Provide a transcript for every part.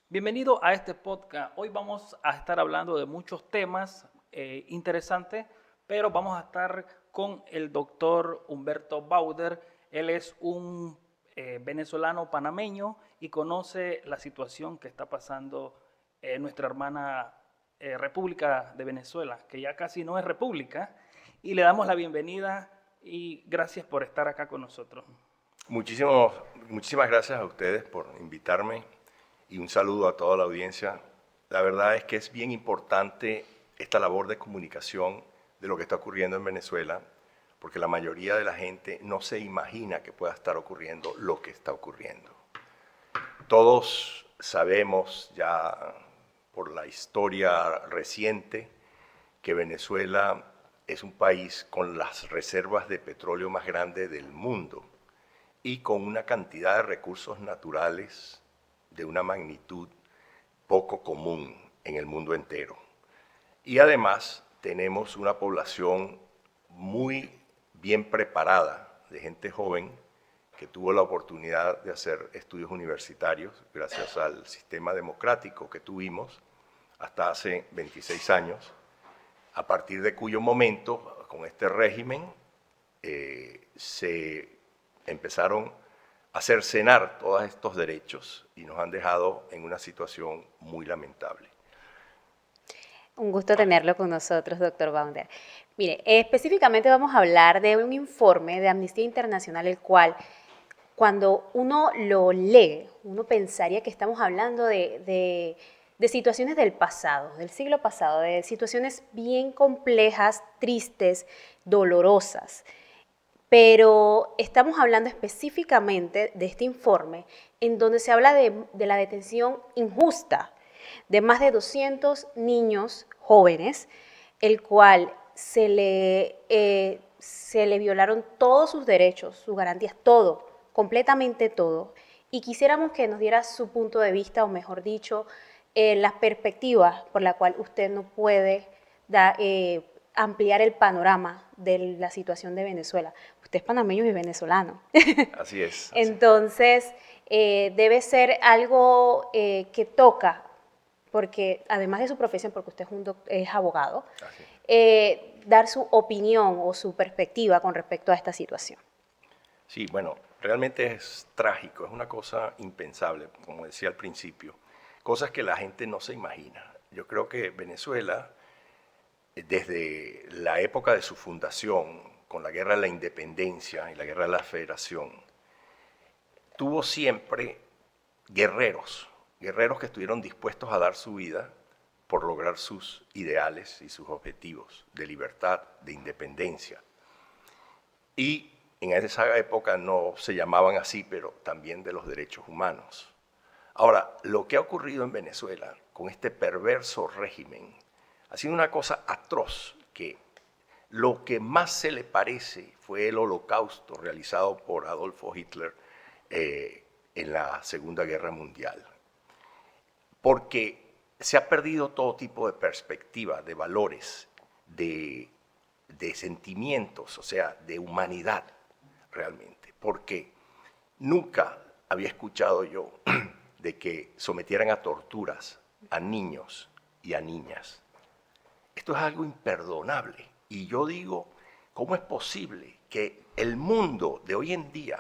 Bienvenido a este podcast. Hoy vamos a estar hablando de muchos temas interesantes, pero vamos a estar con el doctor Humberto Bauder. Él es un venezolano panameño y conoce la situación que está pasando en nuestra hermana República de Venezuela, que ya casi no es república, y le damos la bienvenida y gracias por estar acá con nosotros. Muchísimas gracias a ustedes por invitarme y un saludo a toda la audiencia. La verdad es que es bien importante esta labor de comunicación de lo que está ocurriendo en Venezuela, porque la mayoría de la gente no se imagina que pueda estar ocurriendo lo que está ocurriendo. Todos sabemos ya por la historia reciente que Venezuela es un país con las reservas de petróleo más grandes del mundo y con una cantidad de recursos naturales de una magnitud poco común en el mundo entero. Y además tenemos una población muy bien preparada de gente joven que tuvo la oportunidad de hacer estudios universitarios gracias al sistema democrático que tuvimos hasta hace 26 años, a partir de cuyo momento, con este régimen, se empezaron a cercenar todos estos derechos y nos han dejado en una situación muy lamentable. Un gusto tenerlo con nosotros, doctor Baunder. Mire, específicamente vamos a hablar de un informe de Amnistía Internacional, el cual, cuando uno lo lee, uno pensaría que estamos hablando de situaciones del pasado, del siglo pasado, de situaciones bien complejas, tristes, dolorosas. Pero estamos hablando específicamente de este informe en donde se habla de la detención injusta de más de 200 niños jóvenes, el cual se le violaron todos sus derechos, sus garantías, todo, completamente todo. Y quisiéramos que nos diera su punto de vista, o mejor dicho, las perspectivas por la cual usted no puede ampliar el panorama de la situación de Venezuela. Usted es panameño y venezolano. Así es. Entonces, debe ser algo que toca, porque además de su profesión, porque usted es abogado, dar su opinión o su perspectiva con respecto a esta situación. Sí, bueno, realmente es trágico, es una cosa impensable, como decía al principio, cosas que la gente no se imagina. Yo creo que Venezuela, desde la época de su fundación, con la guerra de la independencia y la guerra de la federación, tuvo siempre guerreros, guerreros que estuvieron dispuestos a dar su vida por lograr sus ideales y sus objetivos de libertad, de independencia. Y en esa época no se llamaban así, pero también de los derechos humanos. Ahora, lo que ha ocurrido en Venezuela con este perverso régimen ha sido una cosa atroz, que lo que más se le parece fue el holocausto realizado por Adolfo Hitler en la Segunda Guerra Mundial. Porque se ha perdido todo tipo de perspectiva, de valores, de sentimientos, o sea, de humanidad realmente. Porque nunca había escuchado yo de que sometieran a torturas a niños y a niñas. Esto es algo imperdonable. Y yo digo, ¿cómo es posible que el mundo de hoy en día,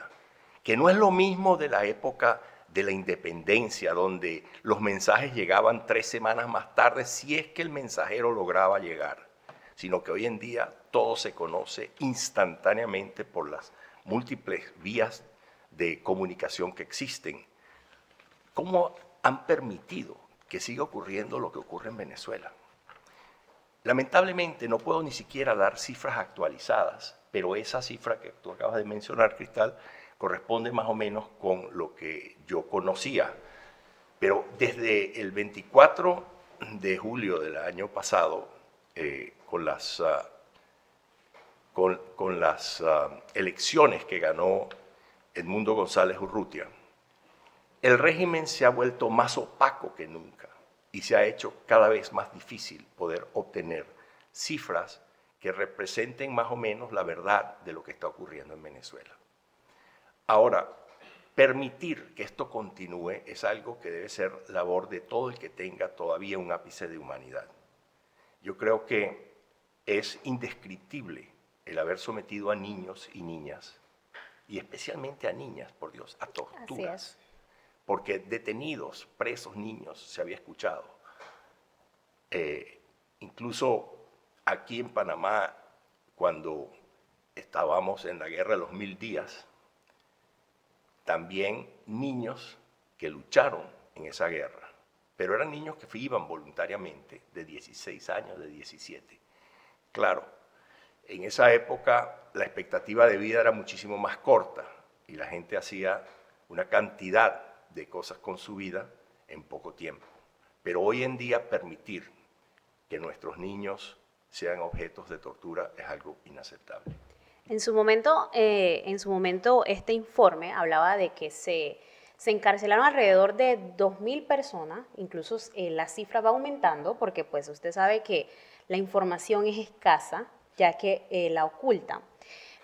que no es lo mismo de la época de la independencia, donde los mensajes llegaban 3 semanas más tarde, si es que el mensajero lograba llegar, sino que hoy en día todo se conoce instantáneamente por las múltiples vías de comunicación que existen? ¿Cómo han permitido que siga ocurriendo lo que ocurre en Venezuela? Lamentablemente no puedo ni siquiera dar cifras actualizadas, pero esa cifra que tú acabas de mencionar, Cristal, corresponde más o menos con lo que yo conocía. Pero desde el 24 de julio del año pasado, con las elecciones que ganó Edmundo González Urrutia, el régimen se ha vuelto más opaco que nunca y se ha hecho cada vez más difícil poder obtener cifras que representen más o menos la verdad de lo que está ocurriendo en Venezuela. Ahora, permitir que esto continúe es algo que debe ser labor de todo el que tenga todavía un ápice de humanidad. Yo creo que es indescriptible el haber sometido a niños y niñas, y especialmente a niñas, por Dios, a torturas. Porque detenidos, presos, niños, se había escuchado. Incluso aquí en Panamá, cuando estábamos en la guerra de los 1000 días, también niños que lucharon en esa guerra, pero eran niños que iban voluntariamente, de 16 años, de 17. Claro, en esa época la expectativa de vida era muchísimo más corta y la gente hacía una cantidad de cosas con su vida en poco tiempo. Pero hoy en día permitir que nuestros niños sean objetos de tortura es algo inaceptable. En su momento, este informe hablaba de que se encarcelaron alrededor de 2.000 personas, incluso la cifra va aumentando porque pues usted sabe que la información es escasa, ya que la ocultan.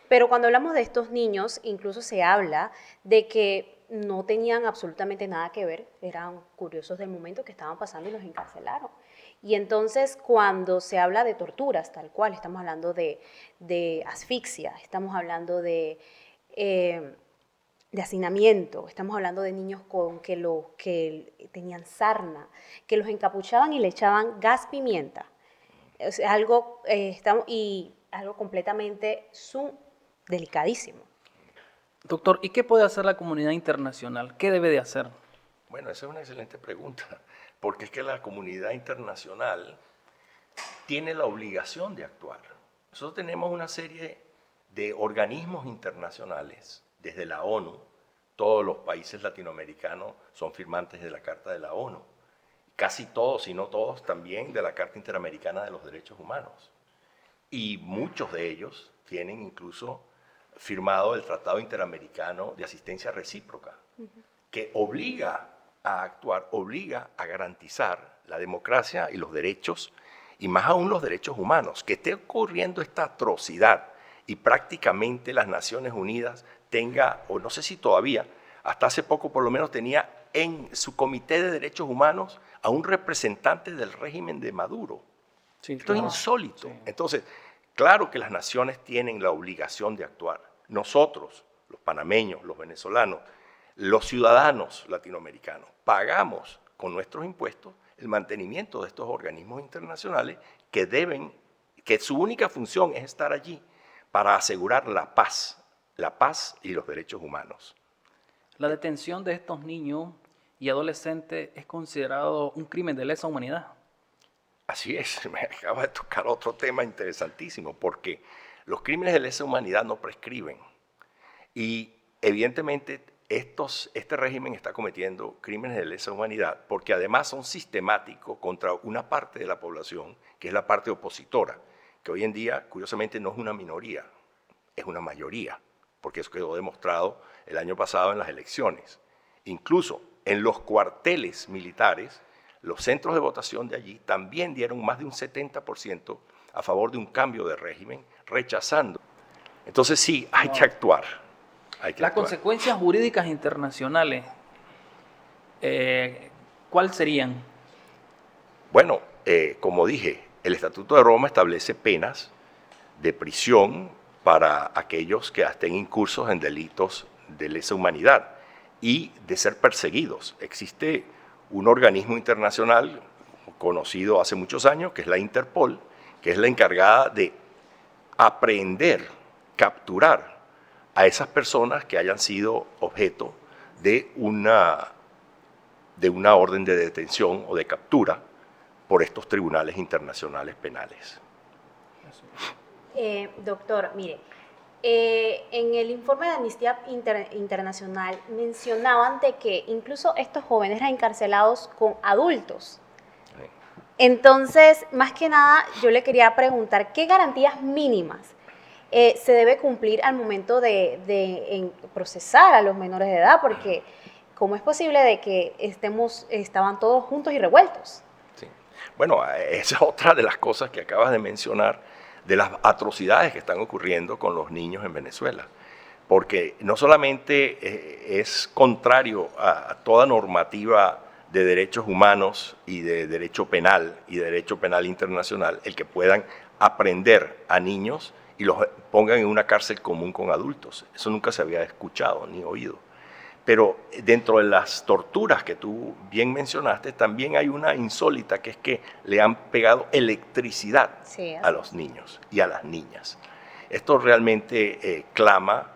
Pero cuando hablamos de estos niños, incluso se habla de que no tenían absolutamente nada que ver, eran curiosos del momento que estaban pasando y los encarcelaron. Y entonces cuando se habla de torturas, tal cual, estamos hablando de asfixia, estamos hablando de hacinamiento, estamos hablando de niños que tenían sarna, que los encapuchaban y le echaban gas pimienta. Es algo, algo completamente delicadísimo. Doctor, ¿y qué puede hacer la comunidad internacional? ¿Qué debe de hacer? Bueno, esa es una excelente pregunta, porque es que la comunidad internacional tiene la obligación de actuar. Nosotros tenemos una serie de organismos internacionales, desde la ONU, todos los países latinoamericanos son firmantes de la Carta de la ONU, casi todos, si no todos, también de la Carta Interamericana de los Derechos Humanos. Y muchos de ellos tienen incluso firmado el Tratado Interamericano de Asistencia Recíproca, que obliga a actuar, obliga a garantizar la democracia y los derechos, y más aún los derechos humanos. Que esté ocurriendo esta atrocidad y prácticamente las Naciones Unidas tenga, o no sé si todavía, hasta hace poco por lo menos tenía en su Comité de Derechos Humanos a un representante del régimen de Maduro. Sí, Esto claro. es insólito. Sí. Entonces, claro que las naciones tienen la obligación de actuar. Nosotros, los panameños, los venezolanos, los ciudadanos latinoamericanos, pagamos con nuestros impuestos el mantenimiento de estos organismos internacionales que su única función es estar allí para asegurar la paz y los derechos humanos. La detención de estos niños y adolescentes es considerado un crimen de lesa humanidad. Así es, me acaba de tocar otro tema interesantísimo, porque los crímenes de lesa humanidad no prescriben. Y evidentemente este régimen está cometiendo crímenes de lesa humanidad porque además son sistemáticos contra una parte de la población, que es la parte opositora, que hoy en día, curiosamente, no es una minoría, es una mayoría, porque eso quedó demostrado el año pasado en las elecciones. Incluso en los cuarteles militares, los centros de votación de allí también dieron más de un 70% a favor de un cambio de régimen, rechazando. Entonces sí, hay que actuar. Las consecuencias jurídicas internacionales, ¿cuáles serían? Bueno, como dije, el Estatuto de Roma establece penas de prisión para aquellos que estén incursos en delitos de lesa humanidad y de ser perseguidos. Existe un organismo internacional conocido hace muchos años, que es la Interpol, que es la encargada de apreender, capturar a esas personas que hayan sido objeto de una orden de detención o de captura por estos tribunales internacionales penales. Doctor, mire, en el informe de Amnistía Internacional mencionaban de que incluso estos jóvenes eran encarcelados con adultos. Sí. Entonces, más que nada, yo le quería preguntar, ¿qué garantías mínimas se debe cumplir al momento de procesar a los menores de edad? Porque, ¿cómo es posible de que estaban todos juntos y revueltos? Sí. Bueno, esa es otra de las cosas que acabas de mencionar, de las atrocidades que están ocurriendo con los niños en Venezuela. porque no solamente es contrario a toda normativa de derechos humanos y de derecho penal internacional el que puedan aprender a niños y los pongan en una cárcel común con adultos. Eso nunca se había escuchado ni oído. Pero dentro de las torturas que tú bien mencionaste, también hay una insólita, que es que le han pegado electricidad a los niños y a las niñas. Esto realmente clama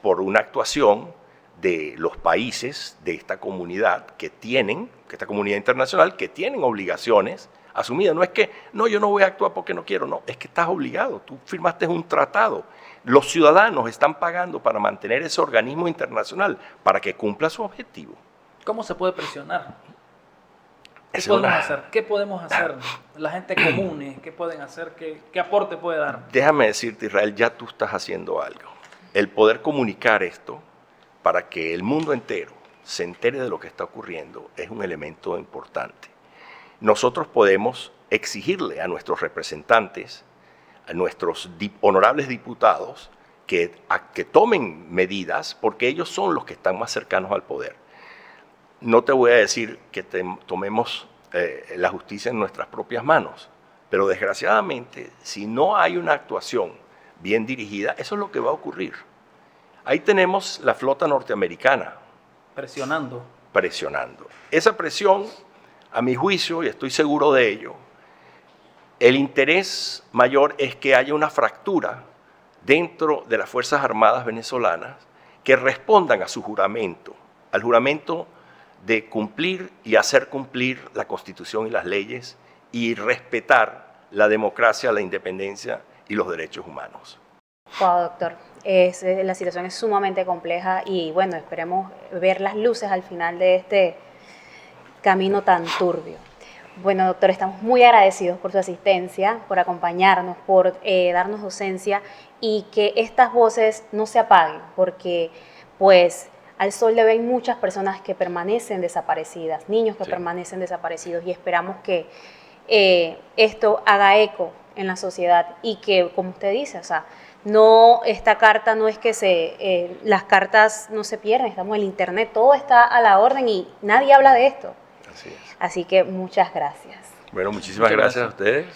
por una actuación de los países de esta comunidad esta comunidad internacional, que tienen obligaciones asumidas. No es que, no, yo no voy a actuar porque no quiero, no, es que estás obligado, tú firmaste un tratado. Los ciudadanos están pagando para mantener ese organismo internacional para que cumpla su objetivo. ¿Cómo se puede presionar? ¿Qué podemos hacer? La gente común, ¿qué pueden hacer? ¿Qué aporte puede dar? Déjame decirte, Israel, ya tú estás haciendo algo. El poder comunicar esto para que el mundo entero se entere de lo que está ocurriendo es un elemento importante. Nosotros podemos exigirle a nuestros representantes, a nuestros honorables diputados, que tomen medidas, porque ellos son los que están más cercanos al poder. No te voy a decir que tomemos la justicia en nuestras propias manos, pero desgraciadamente, si no hay una actuación bien dirigida, eso es lo que va a ocurrir. Ahí tenemos la flota norteamericana. Presionando. Esa presión, a mi juicio, y estoy seguro de ello, el interés mayor es que haya una fractura dentro de las Fuerzas Armadas venezolanas que respondan a su juramento, al juramento de cumplir y hacer cumplir la Constitución y las leyes y respetar la democracia, la independencia y los derechos humanos. Wow, doctor. La situación es sumamente compleja y bueno, esperemos ver las luces al final de este camino tan turbio. Bueno, doctor, estamos muy agradecidos por su asistencia, por acompañarnos, por darnos docencia y que estas voces no se apaguen, porque pues al sol le ven muchas personas que permanecen desaparecidas, niños que permanecen desaparecidos, y esperamos que esto haga eco en la sociedad y que, como usted dice, o sea, no, esta carta no es que las cartas no se pierden, estamos en el internet, todo está a la orden y nadie habla de esto. Así es. Así que muchas gracias. Bueno, muchas gracias a ustedes.